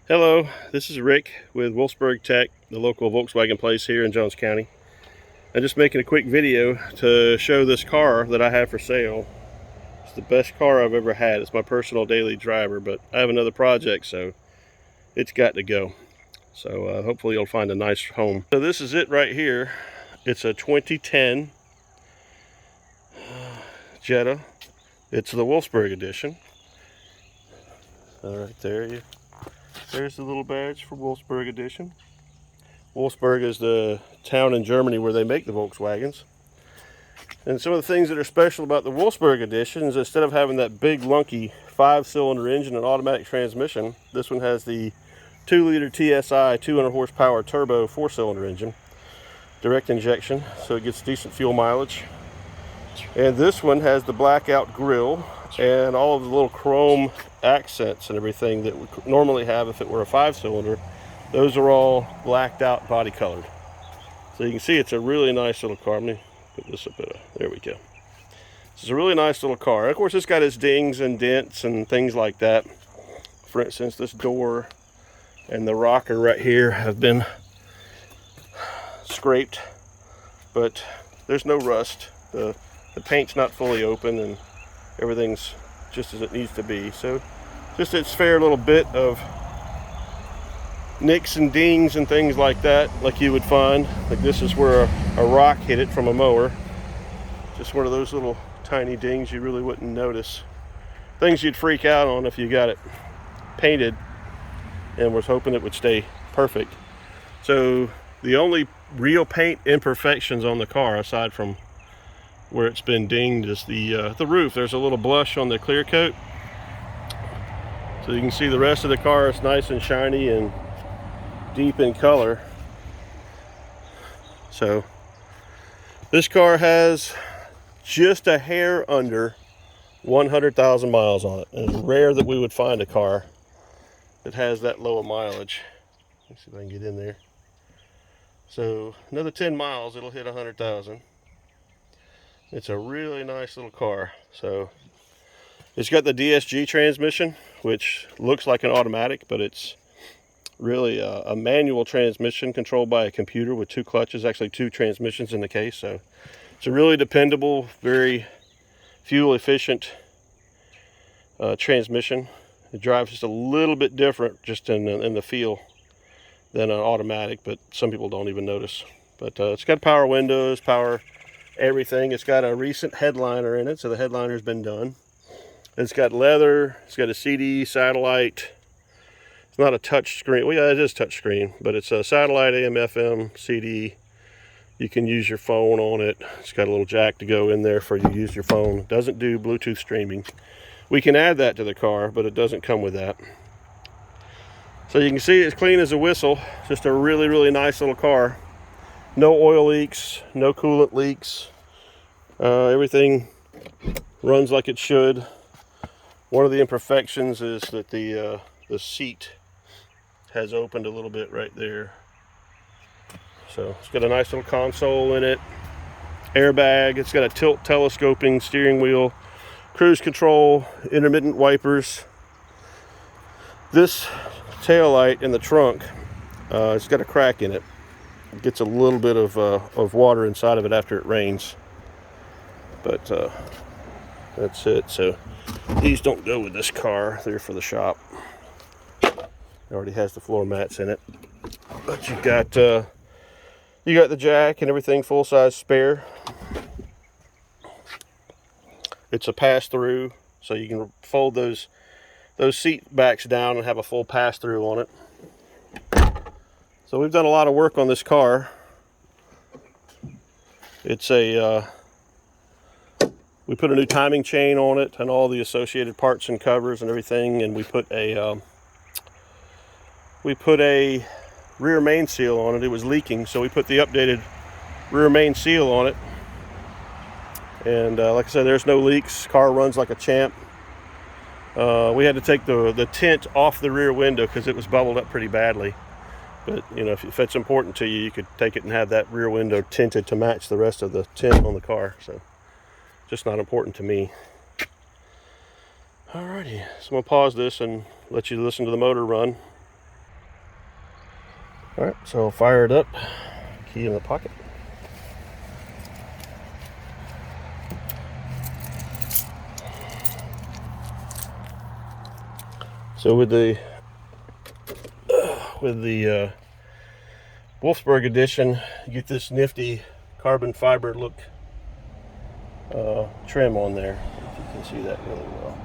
Hello, this is Rick with Wolfsburg Tech, the local Volkswagen place here in Jones County. I'm just making a quick video to show this car that I have for sale. It's the best car I've ever had. It's my personal daily driver, but I have another project, so it's got to go. So hopefully you'll find a nice home. So this is it right here. It's a 2010 Jetta. It's the Wolfsburg edition. All right, there's the little badge for Wolfsburg edition. Wolfsburg is the town in Germany where they make the Volkswagens. And some of the things that are special about the Wolfsburg edition is instead of having that big lunky 5-cylinder engine and automatic transmission, this one has the 2-liter TSI 200 horsepower turbo 4-cylinder engine, direct injection, so it gets decent fuel mileage. And this one has the blackout grille and all of the little chrome accents and everything that we normally have if it were a 5-cylinder. Those are all blacked out, body colored. So you can see it's a really nice little car. Let me put this up there. There we go. This is a really nice little car. Of course, it's got its dings and dents and things like that. For instance, this door and the rocker right here have been scraped, but there's no rust. The paint's not fully open and everything's just as it needs to be. So just its fair little bit of nicks and dings and things like that, like you would find. Like this is where a rock hit it from a mower. Just one of those little tiny dings you really wouldn't notice. Things you'd freak out on if you got it painted and was hoping it would stay perfect. So the only real paint imperfections on the car, aside from where it's been dinged, is the roof. There's a little blush on the clear coat. So you can see the rest of the car is nice and shiny and deep in color. So this car has just a hair under 100,000 miles on it. And it's rare that we would find a car that has that low of mileage. Let's see if I can get in there. So another 10 miles, it'll hit 100,000. It's a really nice little car. So it's got the DSG transmission, which looks like an automatic, but it's really a manual transmission controlled by a computer with 2 clutches, actually 2 transmissions in the case. So it's a really dependable, very fuel efficient transmission. It drives just a little bit different just in the feel than an automatic, but some people don't even notice. But it's got power windows, power everything. It's got a recent headliner in it, so the headliner's been done. It's got leather, it's got a CD, satellite. It's not a touch screen. Well, yeah, it is touch screen, but it's a satellite, AM, FM, CD. You can use your phone on it. It's got a little jack to go in there for you to use your phone. It doesn't do Bluetooth streaming. We can add that to the car, but it doesn't come with that. So you can see it's clean as a whistle. Just a really, really nice little car. No oil leaks, no coolant leaks. Everything runs like it should. One of the imperfections is that the seat has opened a little bit right there. So it's got a nice little console in it. Airbag. It's got a tilt telescoping steering wheel. Cruise control. Intermittent wipers. This taillight in the trunk, it's got a crack in it. It gets a little bit of water inside of it after it rains, but that's it. So these don't go with this car. They're for the shop. It already has the floor mats in it, but you got the jack and everything, full size spare. It's a pass through, so you can fold those seat backs down and have a full pass through on it. So we've done a lot of work on this car. It's we put a new timing chain on it and all the associated parts and covers and everything, and we put a rear main seal on it. It was leaking, so we put the updated rear main seal on it. And like I said, there's no leaks. Car runs like a champ. We had to take the tint off the rear window because it was bubbled up pretty badly. But you know, if it's important to you, you could take it and have that rear window tinted to match the rest of the tint on the car. So just not important to me. Alrighty, so I'm gonna pause this and let you listen to the motor run. All right, so I'll fire it up. Key in the pocket. So with the Wolfsburg edition, you get this nifty carbon fiber look trim on there. If you can see that really well,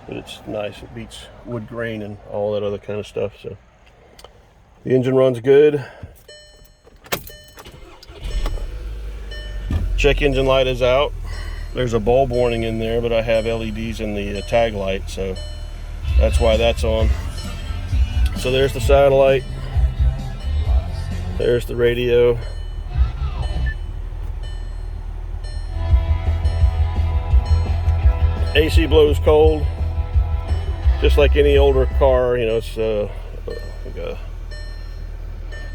but it's nice. It beats wood grain and all that other kind of stuff. So the engine runs good. Check engine light is out. There's a bulb warning in there, but I have LEDs in the tag light, so that's why that's on. So there's the satellite. There's the radio. AC blows cold, just like any older car. You know, it's like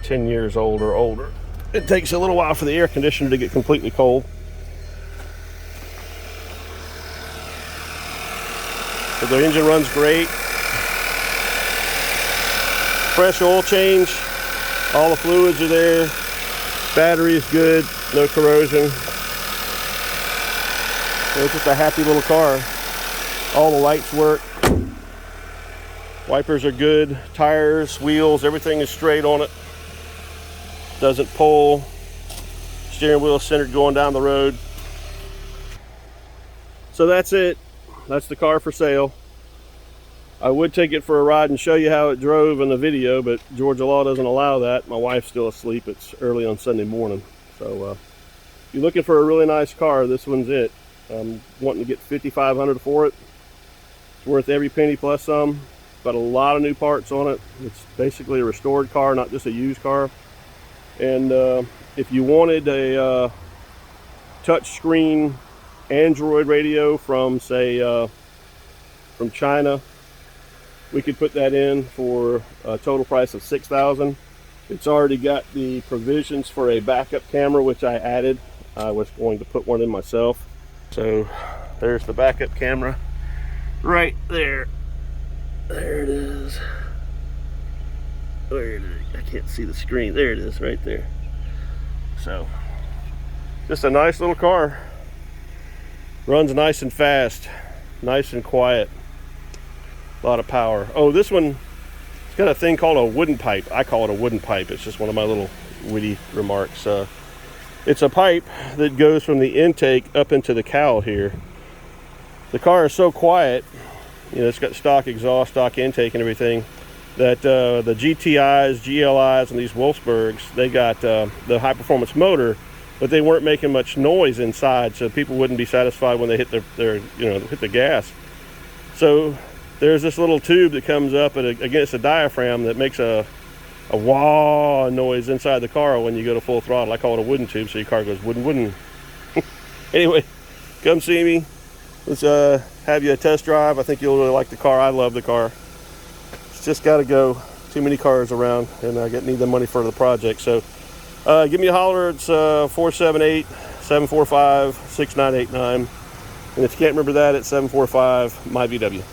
10 years old or older. It takes a little while for the air conditioner to get completely cold. So the engine runs great. Fresh oil change. All the fluids are there. Battery is good. No corrosion. So it's just a happy little car. All the lights work. Wipers are good. Tires, wheels, everything is straight on it. Doesn't pull. Steering wheel is centered going down the road. So that's it. That's the car for sale. I would take it for a ride and show you how it drove in the video, but Georgia law doesn't allow that. My wife's still asleep. It's early on Sunday morning. So if you're looking for a really nice car, this one's it. I'm wanting to get $5,500 for it. It's worth every penny plus some. Got a lot of new parts on it. It's basically a restored car, not just a used car. And if you wanted a touch screen Android radio from, say, from China, we could put that in for a total price of $6,000. It's already got the provisions for a backup camera, which I added. I was going to put one in myself. So there's the backup camera right there. There it is. Where it is? I can't see the screen. There it is, right there. So just a nice little car. Runs nice and fast, nice and quiet. A lot of power. Oh, this one, it's got a thing called a wooden pipe. I call it a wooden pipe. It's just one of my little witty remarks. It's a pipe that goes from the intake up into the cowl here. The car is so quiet, you know, it's got stock exhaust, stock intake and everything, that the GTIs, GLIs, and these Wolfsburgs, they got the high performance motor, but they weren't making much noise inside, so people wouldn't be satisfied when they hit hit the gas. So there's this little tube that comes up against the diaphragm that makes a wah noise inside the car when you go to full throttle. I call it a wooden tube, so your car goes wooden. Anyway, come see me. Let's have you a test drive. I think you'll really like the car. I love the car. It's just got to go. Too many cars around, and I need the money for the project. So give me a holler. It's 478-745-6989. And if you can't remember that, it's 745-MyVW.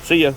See ya.